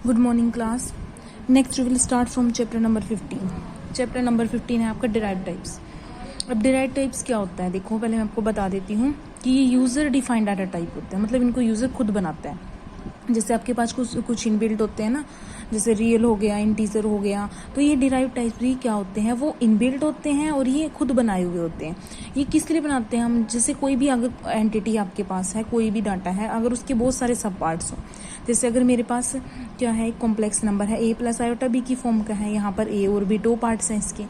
Good morning class. Next we will start from chapter number 15। Chapter number 15 है आपका derived types. अब derived types क्या होता है, देखो पहले मैं आपको बता देती हूँ कि ये यूज़र डिफाइंड डाटा टाइप होते हैं, मतलब इनको यूज़र खुद बनाता है। जैसे आपके पास कुछ इनबिल्ट होते हैं ना, जैसे रियल हो गया, इंटीजर हो गया, तो ये डिराइव्ड टाइप भी क्या होते हैं, वो इनबिल्ट होते हैं और ये खुद बनाए हुए होते हैं। ये किस लिए बनाते हैं हम, जैसे कोई भी अगर एंटिटी आपके पास है, कोई भी डाटा है, अगर उसके बहुत सारे सब पार्ट्स हों, जैसे अगर मेरे पास क्या है, एक कॉम्प्लेक्स नंबर है a प्लस आयोटा b की फॉर्म का है, यहाँ पर a और b दो पार्ट्स हैं इसके,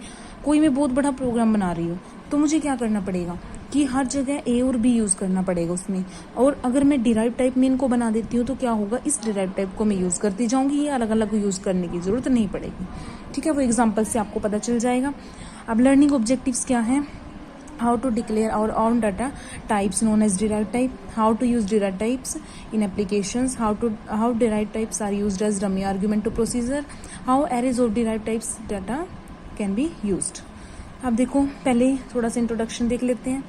कोई मैं बहुत बड़ा प्रोग्राम बना रही हूँ, तो मुझे क्या करना पड़ेगा कि हर जगह a और b यूज़ करना पड़ेगा उसमें। और अगर मैं डिराइव टाइप में इनको बना देती हूँ तो क्या होगा, इस डिराइव टाइप को मैं यूज़ करती जाऊँगी, ये अलग अलग यूज़ करने की ज़रूरत नहीं पड़ेगी। ठीक है, वो एग्जाम्पल से आपको पता चल जाएगा। अब लर्निंग ऑब्जेक्टिव्स क्या है, how to declare our own data types known as derived type, how to use derived types in applications, how derived types are used as dummy argument to procedure, how arrays of derived types data can be used। अब देखो पहले थोड़ा सा introduction देख लेते हैं।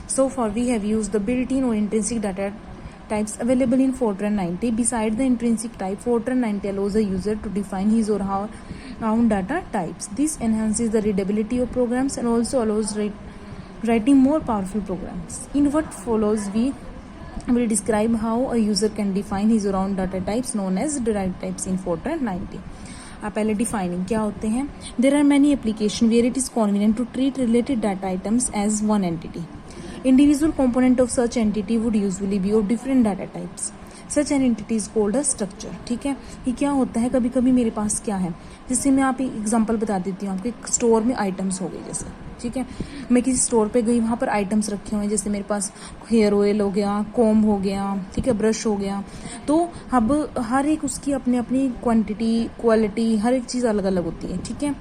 So far we have used the built-in or intrinsic data types available in Fortran 90. Beside the intrinsic type, Fortran 90 allows a user to define his or her own data types. This enhances the readability of programs and also allows writing more powerful programs. In what follows, we will describe how a user can define his or own data types known as derived types in Fortran 90. आप पहले defining क्या होते हैं। There are many application where it is convenient to treat related data items as one entity. Individual component of such entity would usually be of different data types. Such an entity is called a structure। ठीक है, ये क्या होता है, कभी कभी मेरे पास क्या है, जिससे मैं आप एक एग्जांपल बता देती हूँ। आपके स्टोर में आइटम्स हो गए जैसे, ठीक है, मैं किसी स्टोर पे गई, वहाँ पर आइटम्स रखे हुए हैं, जैसे मेरे पास हेयर ऑयल हो गया, कोम हो गया, ठीक है, ब्रश हो गया। तो अब हर एक उसकी अपनी अपनी क्वांटिटी, क्वालिटी, हर एक चीज़ अलग अलग होती है। ठीक है,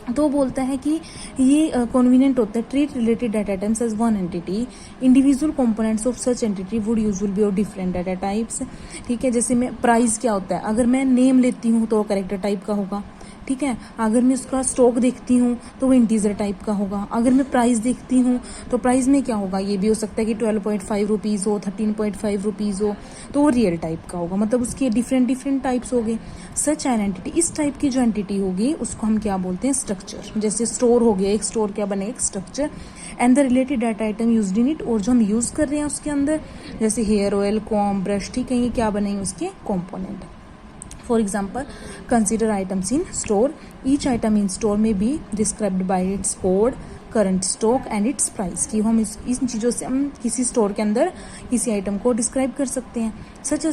तो बोलता है कि ये कन्वीनियंट होता है treat related data types as one entity. Individual components of such entity would usually be of different data types. ठीक है, जैसे मैं प्राइस क्या होता है, अगर मैं नेम लेती हूँ तो वो कैरेक्टर टाइप का होगा। ठीक है, अगर मैं उसका स्टॉक देखती हूँ तो वो इंटीजर टाइप का होगा। अगर मैं प्राइस देखती हूँ तो प्राइस में क्या होगा, ये भी हो सकता है कि 12.5 रुपीज़ हो, 13.5 रुपीज़ हो, तो वो रियल टाइप का होगा, मतलब उसके डिफरेंट टाइप्स हो गए। सच एन एंटिटी, इस टाइप की जो एंटिटी होगी उसको हम क्या बोलते हैं, स्ट्रक्चर। जैसे स्टोर हो गया, एक स्टोर क्या बनेगा, एक structure, and the related data item used in it, और जो हम यूज़ कर रहे हैं उसके अंदर, जैसे हेयर ऑयल, कॉम, ब्रश, ठीक है, ये क्या बनेंगे, उसके component. For example, consider items in store. Each item in store may be described by its code, current stock and its price। कि हम इन चीज़ों से हम किसी स्टोर के अंदर किसी आइटम को डिस्क्राइब कर सकते हैं। Such a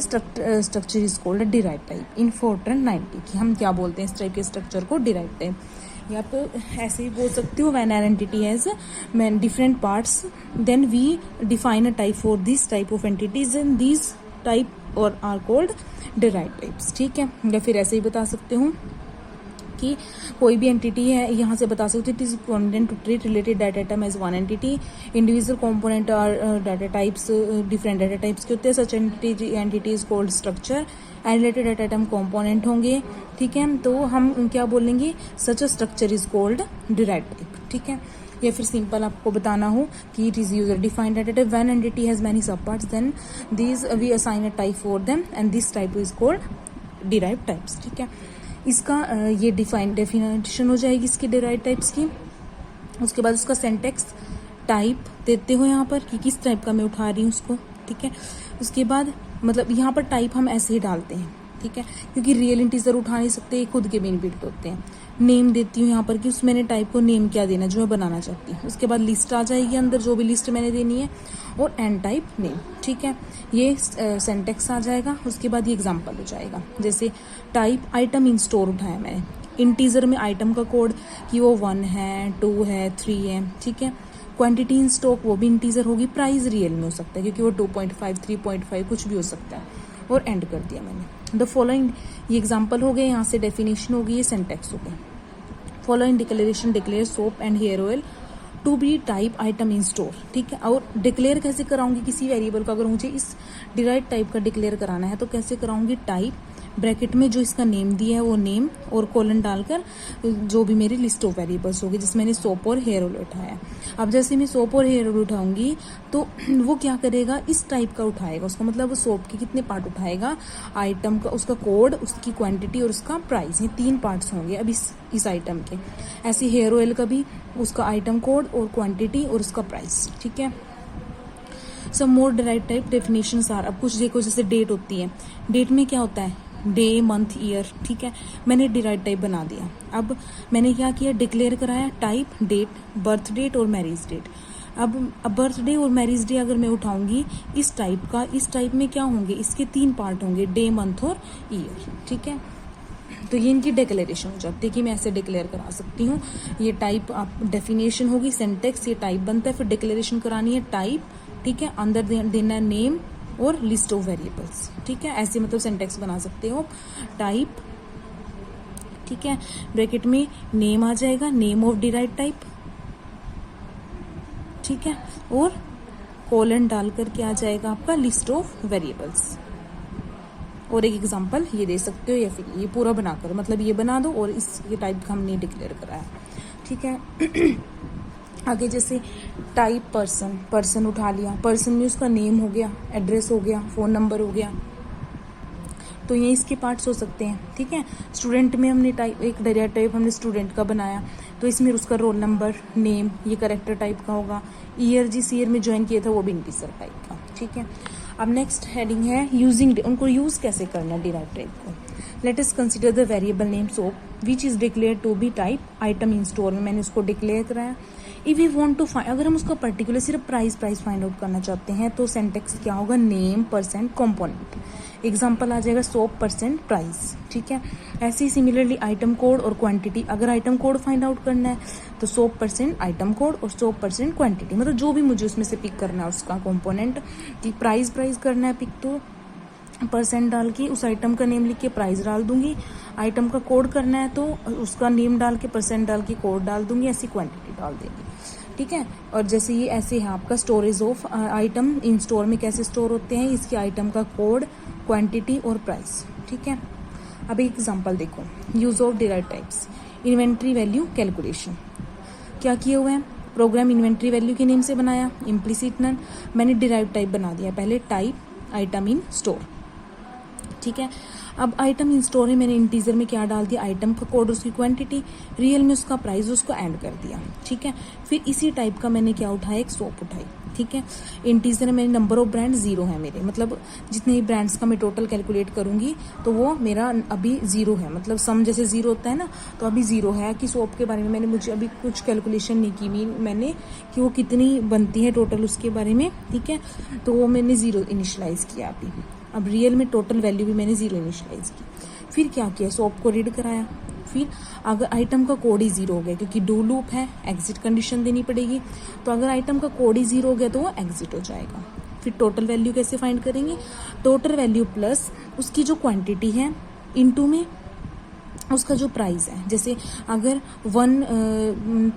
structure is called a derived type in Fortran 90। कि हम क्या बोलते हैं इस टाइप के स्ट्रक्चर को, derived type। या तो ऐसे ही बोल सकते हो, when an entity has different parts, then we define a type for this type of entities and these type और आर कॉल्ड डिराइव्ड टाइप्स। ठीक है, या फिर ऐसे ही बता सकते हूँ कि कोई भी एंटिटी है, यहाँ से बता सकते हो it is convenient to treat related data item as one entity. Individual component और data types different data types के होते हैं। Such entity is called structure and related data item component होंगे। ठीक है, तो हम क्या बोलेंगे, such a structure is called derived type. ठीक है, या फिर सिंपल आपको बताना हो कि it is user defined data type, when entity has many सब parts then these we assign a type for them and this type is called derived types. ठीक है, इसका ये डेफिनेशन हो जाएगी इसके डिराइव्ड टाइप्स की। उसके बाद उसका सिंटैक्स टाइप देते हो यहाँ पर कि किस टाइप का मैं उठा रही हूँ उसको। ठीक है, उसके बाद मतलब यहाँ पर टाइप हम ऐसे ही डालते हैं। ठीक है, क्योंकि रियल इंटीजर उठा नहीं सकते, खुद के भी इनबिल्ट होते हैं। नेम देती हूँ यहाँ पर कि उस मैंने टाइप को नेम क्या देना जो मैं बनाना चाहती हूँ। उसके बाद लिस्ट आ जाएगी अंदर, जो भी लिस्ट मैंने देनी है, और एन टाइप नेम। ठीक है, ये सिंटैक्स आ जाएगा। उसके बाद ये एग्जांपल हो जाएगा, जैसे टाइप आइटम इन स्टोर उठाया मैंने, इंटीजर में आइटम का कोड कि वो 1 है, 2 है, 3 है। ठीक है, क्वांटिटी इन स्टॉक वो भी इंटीजर होगी, प्राइस रियल में हो सकता है क्योंकि वो 2.5, 3.5 कुछ भी हो सकता है, और एंड कर दिया मैंने। द फॉलोइंग, ये एग्जांपल हो गए, यहाँ से डेफिनेशन हो गई, ये सिंटैक्स हो गया। Following declaration declare soap and hair oil to be type item in store. ठीक है, और डिक्लेयर कैसे कराऊंगी किसी वेरिएबल को, अगर मुझे इस डिराइव्ड टाइप का डिक्लेयर कराना है तो कैसे कराऊंगी, टाइप ब्रैकेट में जो इसका नेम दिया है वो नेम और कोलन डालकर जो भी मेरी लिस्ट ऑफ वेरिएबल्स होगी, जिसमें मैंने सोप और हेयर ऑयल उठाया। अब जैसे मैं सोप और हेयर ऑयल उठाऊंगी तो वो क्या करेगा, इस टाइप का उठाएगा। उसका मतलब वो सोप के कितने पार्ट उठाएगा, आइटम का, उसका कोड, उसकी क्वांटिटी और उसका प्राइस, ये 3 पार्ट्स होंगे अब इस आइटम के। ऐसे हेयर ऑयल का भी उसका आइटम कोड और क्वांटिटी और उसका प्राइस, ठीक है। सम मोर डिराइव्ड टाइप डेफिनेशंस आर, अब कुछ देखो जैसे डेट होती है, डेट में क्या होता है, डे, मंथ, ईयर, ठीक है। मैंने डिराइव्ड टाइप बना दिया। अब मैंने क्या किया, डिक्लेयर कराया टाइप, डेट, बर्थ डेट और मैरिज डेट। अब बर्थडे और मैरिज डे अगर मैं उठाऊंगी इस टाइप का, इस टाइप में क्या होंगे, इसके 3 पार्ट होंगे, डे, मंथ और ईयर, ठीक है। तो ये इनकी डिक्लेरेशन हो जाती है कि मैं ऐसे डिक्लेयर करा सकती हूँ। ये टाइप आप डेफिनेशन होगी, सिंटेक्स, ये टाइप बनता है, फिर डिक्लेरेशन करानी है टाइप, ठीक है, अंदर देना है नेम और लिस्ट ऑफ वेरिएबल्स, ठीक है। ऐसे मतलब सिंटेक्स बना सकते हो, टाइप, ठीक है, ब्रैकेट में नेम आ जाएगा, नेम ऑफ डिराइव्ड टाइप, ठीक है, और कोलन डालकर क्या आ जाएगा आपका, लिस्ट ऑफ वेरिएबल्स। और एक एग्जांपल ये दे सकते हो या फिर ये पूरा बनाकर, मतलब ये बना दो और इस ये टाइप का हमने डिक्लेयर कराया, ठीक है। आगे जैसे टाइप पर्सन, पर्सन उठा लिया, पर्सन में उसका नेम हो गया, एड्रेस हो गया, फोन नंबर हो गया, तो ये इसके पार्ट्स हो सकते हैं, ठीक है। स्टूडेंट में हमने टाइप, एक डिराइव्ड टाइप हमने स्टूडेंट का बनाया, तो इसमें उसका रोल नंबर, नेम, ये करेक्टर टाइप का होगा। ईयर, जिस ईयर में ज्वाइन किया था वो भी इंटीजर टाइप का, ठीक है। अब नेक्स्ट हेडिंग है यूजिंग, उनको यूज कैसे करना है डिराइव्ड टाइप को। Let us consider the variable name soap which is declare to be type item in store में, मैंने उसको डिक्लेयर कराया। If you want to find, अगर हम उसका पर्टिकुलर सिर्फ प्राइस फाइंड आउट करना चाहते हैं तो सिंटेक्स क्या होगा, नेम परसेंट कंपोनेंट। एग्जांपल आ जाएगा सोप परसेंट प्राइस, ठीक है। ऐसे ही सिमिलरली आइटम कोड और क्वांटिटी, अगर आइटम कोड फाइंड आउट करना है तो सोप परसेंट आइटम कोड और सोप परसेंट क्वांटिटी, मतलब जो भी मुझे उसमें से पिक करना है उसका कंपोनेंट, कि प्राइस करना है पिक, तो परसेंट डाल के उस आइटम का नेम लिख के प्राइस डाल दूंगी। आइटम का कोड करना है तो उसका नेम डाल के परसेंट डाल के कोड डाल दूंगी, ऐसी क्वांटिटी डाल देंगे, ठीक है। और जैसे ये ऐसे है आपका storage of item in store में कैसे स्टोर होते हैं, इसके आइटम का कोड, क्वांटिटी और प्राइस, ठीक है। अब एक एग्जांपल देखो, use of derived types, inventory value calculation. क्या किए हुए हैं, प्रोग्राम इन्वेंट्री वैल्यू के नेम से बनाया, इम्प्लिसिट नन, मैंने डिराइव्ड टाइप बना दिया पहले, टाइप आइटम इन स्टोर, ठीक है। अब आइटम इन स्टोर में मैंने इंटीजर में क्या डाल दिया, आइटम का कोड, उसकी क्वांटिटी, रियल में उसका प्राइस, उसको ऐड कर दिया, ठीक है। फिर इसी टाइप का मैंने क्या उठाया, एक सोप उठाई, ठीक है। इंटीजर में मेरे नंबर ऑफ ब्रांड 0 है मेरे, मतलब जितने ब्रांड्स का मैं टोटल कैलकुलेट करूंगी तो वो मेरा अभी 0 है, मतलब सम जैसे 0 होता है ना, तो अभी 0 है। कि सोप के बारे में मैंने मुझे अभी कुछ कैलकुलेशन नहीं की मैंने कि वो कितनी बनती है टोटल उसके बारे में, ठीक है। तो वो मैंने 0 इनिशियलाइज किया अभी। अब रियल में टोटल वैल्यू भी मैंने 0 इनिशियलाइज की। फिर क्या किया, सोप को रीड कराया। फिर अगर आइटम का कोड ही 0 हो गया, क्योंकि डू लूप है, एग्जिट कंडीशन देनी पड़ेगी, तो अगर आइटम का कोड ही 0 हो गया तो वो एग्जिट हो जाएगा। फिर टोटल वैल्यू कैसे फाइंड करेंगे, टोटल वैल्यू प्लस उसकी जो क्वांटिटी है इनटू में उसका जो प्राइस है। जैसे अगर 1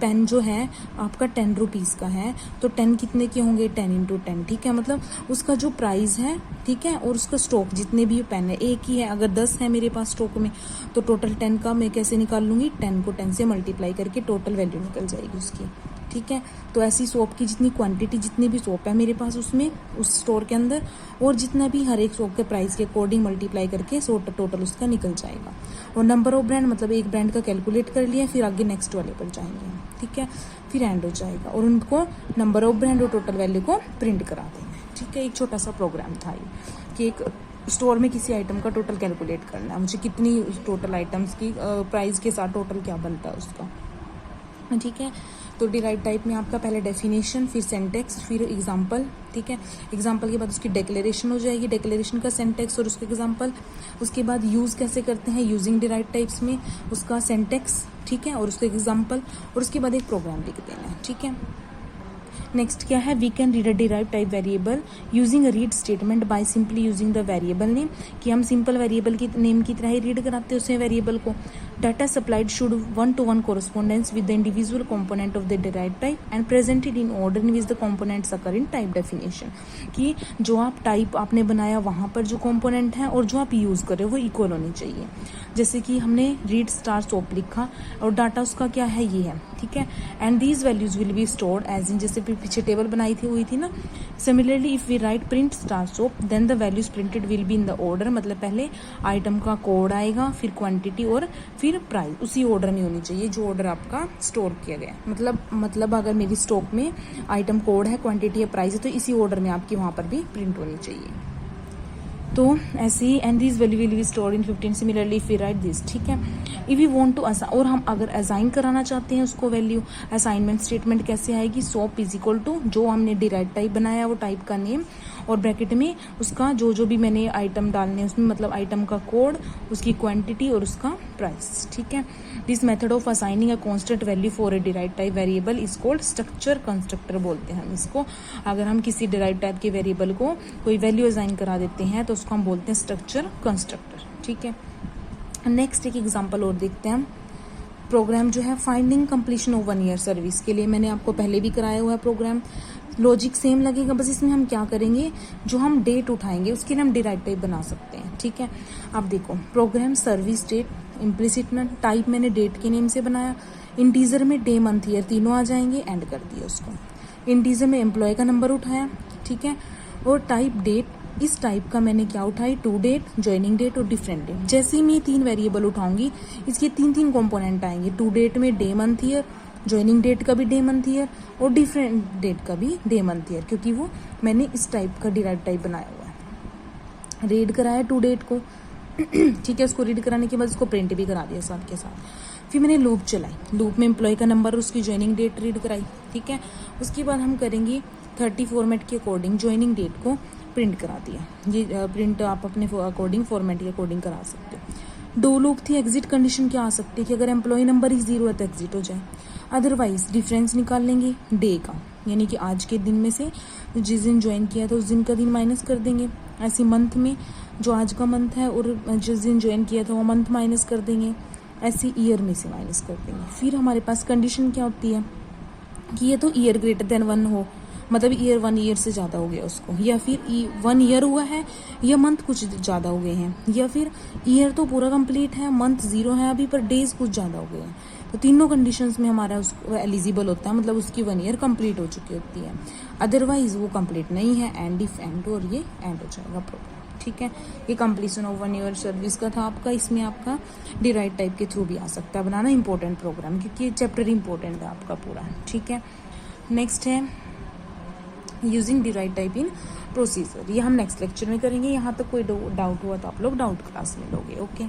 पेन जो है आपका 10 रुपीज़ का है तो 10 कितने के होंगे, 10 इंटू 10, ठीक है। मतलब उसका जो प्राइस है, ठीक है, और उसका स्टॉक जितने भी पेन है एक ही है, अगर 10 है मेरे पास स्टॉक में तो टोटल 10 का मैं कैसे निकाल लूंगी, 10 को 10 से मल्टीप्लाई करके टोटल वैल्यू निकल जाएगी उसकी, ठीक है। तो ऐसी सोप की जितनी क्वांटिटी, जितनी भी सोप है मेरे पास उसमें उस स्टोर के अंदर, और जितना भी हर एक सोप के प्राइस के अकॉर्डिंग मल्टीप्लाई करके टोटल उसका निकल जाएगा। और नंबर ऑफ ब्रांड, मतलब एक ब्रांड का कैलकुलेट कर लिया, फिर आगे नेक्स्ट वाले पर जाएंगे, ठीक है। फिर एंड हो जाएगा और उनको नंबर ऑफ ब्रांड और टोटल वैल्यू को प्रिंट करा देना, ठीक है। एक छोटा सा प्रोग्राम था ये कि एक स्टोर में किसी आइटम का टोटल कैलकुलेट करना है मुझे, कितनी टोटल आइटम्स की प्राइस के साथ टोटल क्या बनता है उसका, ठीक है। तो डिराइव्ड टाइप में आपका पहले डेफिनेशन, फिर सेंटेक्स, फिर एग्जांपल, ठीक है। एग्जांपल के बाद उसकी डिक्लेरेशन हो जाएगी, डिक्लेरेशन का सेंटेक्स और उसका एग्जांपल। उसके बाद यूज कैसे करते हैं यूजिंग डिराइव्ड टाइप्स में, उसका सेंटेक्स, ठीक है, और उसका एग्जांपल, और उसके बाद एक प्रोग्राम लिख देना है, ठीक है। नेक्स्ट क्या है, we can read a derived type variable using a read statement by simply using the variable name, कि हम सिंपल वेरिएबल की नेम की तरह ही रीड कराते हैं उसे वेरिएबल को। Data supplied should one-to-one correspondence with the individual component of the derived type and presented in order in which the components occur in type definition. कि जो आप टाइप आपने बनाया वहाँ पर जो कंपोनेंट है और जो आप यूज़ कर रहे हो वो इक्वल होनी चाहिए. जैसे कि हमने रीड स्टार सोप लिखा और डाटा उसका क्या है, ये है, ठीक है. And these values will be stored as in, जैसे पीछे टेबल बनाई थी हुई थी ना. Similarly if we write print star soap then the values printed will be in the order, मतलब पहले आइटम का कोड आएगा, फिर क्वांटिटी और फिर प्राइस, उसी ऑर्डर में होनी चाहिए जो ऑर्डर आपका स्टोर किया गया. मतलब अगर मेरी स्टॉक में आइटम कोड है, क्वांटिटी है, प्राइस है, तो इसी ऑर्डर में आपकी वहाँ पर भी प्रिंट होनी चाहिए. तो ऐसे ही and this value will be stored in 15. Similarly if we write this, ठीक है. If you want to assign, और हम अगर असाइन कराना चाहते हैं उसको वैल्यू, असाइनमेंट स्टेटमेंट कैसे आएगी, सोप इज इक्वल टू जो हमने डिराइव टाइप बनाया वो टाइप का नेम और ब्रैकेट में उसका जो भी मैंने आइटम डालने उसमें, मतलब आइटम का कोड, उसकी क्वांटिटी और उसका प्राइस, ठीक है. This method of assigning a constant value for a derive type variable is called structure constructor बोलते हैं हम इसको. अगर हम किसी डिराइव टाइप के वेरिएबल को कोई वैल्यू असाइन करा देते हैं तो उसको हम बोलते हैं स्ट्रक्चर कंस्ट्रक्टर, ठीक है. नेक्स्ट एक एग्जांपल और देखते हैं हम. प्रोग्राम जो है finding completion of 1 year service के लिए मैंने आपको पहले भी कराया हुआ है प्रोग्राम. लॉजिक सेम लगेगा, बस इसमें हम क्या करेंगे, जो हम डेट उठाएंगे उसके लिए हम डिराइव टाइप बना सकते हैं, ठीक है. अब देखो प्रोग्राम सर्विस डेट, इम्प्लिसिट में टाइप मैंने डेट के नेम से बनाया, इंटीजर में डे मंथ ईयर तीनों आ जाएंगे, एंड कर दिया उसको. इंटीजर में एम्प्लॉय का नंबर उठाया, ठीक है, और टाइप डेट, इस टाइप का मैंने क्या उठाई, टू डेट, ज्वाइनिंग डेट और डिफरेंट डेट. जैसे ही मैं 3 वेरिएबल उठाऊंगी इसके 3 कंपोनेंट आएंगे. टू डेट में day month year, joining date का भी डे मंथ ईयर और डिफरेंट डेट का भी डे मंथ ईयर, क्योंकि वो मैंने इस टाइप का डिराइव टाइप बनाया हुआ है. रीड कराया टू डेट को, ठीक है. उसको रीड कराने के बाद उसको प्रिंट भी करा दिया साथ के साथ. फिर मैंने लूप चलाई, लूप में एम्प्लॉय का नंबर और उसकी ज्वाइनिंग डेट रीड कराई, ठीक है. उसके बाद हम करेंगे 30 फॉर्मेट के अकॉर्डिंग ज्वाइनिंग डेट को प्रिंट करा दिया. ये प्रिंट आप अपने अकॉर्डिंग फॉर्मेट के अकॉर्डिंग करा सकते हो. डो लूप थी. एग्जिट कंडीशन क्या आ सकती है कि अगर एम्प्लॉय नंबर ही 0 है तो एग्जिट हो जाए. अदरवाइज डिफरेंस निकाल लेंगे डे का, यानी कि आज के दिन में से जिस दिन ज्वाइन किया था उस दिन का दिन माइनस कर देंगे. ऐसे मंथ में जो आज का मंथ है और जिस दिन ज्वाइन किया था वो मंथ माइनस कर देंगे. ऐसे ईयर में से माइनस कर देंगे. फिर हमारे पास कंडीशन क्या होती है कि ये तो ईयर ग्रेटर देन 1 हो, मतलब ईयर 1 ईयर से ज़्यादा हो गया उसको, या फिर 1 ईयर हुआ है या मंथ कुछ ज़्यादा हो गए हैं, या फिर ईयर तो पूरा कंप्लीट है, मंथ 0 है अभी पर डेज कुछ ज़्यादा हो गए हैं. तो तीनों कंडीशंस में हमारा उसको एलिजिबल होता है, मतलब उसकी 1 ईयर कंप्लीट हो चुकी होती है. अदरवाइज वो कंप्लीट नहीं है, एंड इफ एंड, और ये एंड हो जाएगा प्रोग्राम, ठीक है. ये कंप्लीशन ऑफ 1 ईयर सर्विस का था आपका. इसमें आपका डिराइव टाइप के थ्रू भी आ सकता है बनाना, इंपॉर्टेंट प्रोग्राम, क्योंकि ये चैप्टर इंपॉर्टेंट है आपका पूरा, ठीक है. नेक्स्ट है using derive type in procedure. ये हम नेक्स्ट लेक्चर में करेंगे. यहाँ तक कोई डाउट हुआ तो आप लोग डाउट क्लास में लोगे. ओके.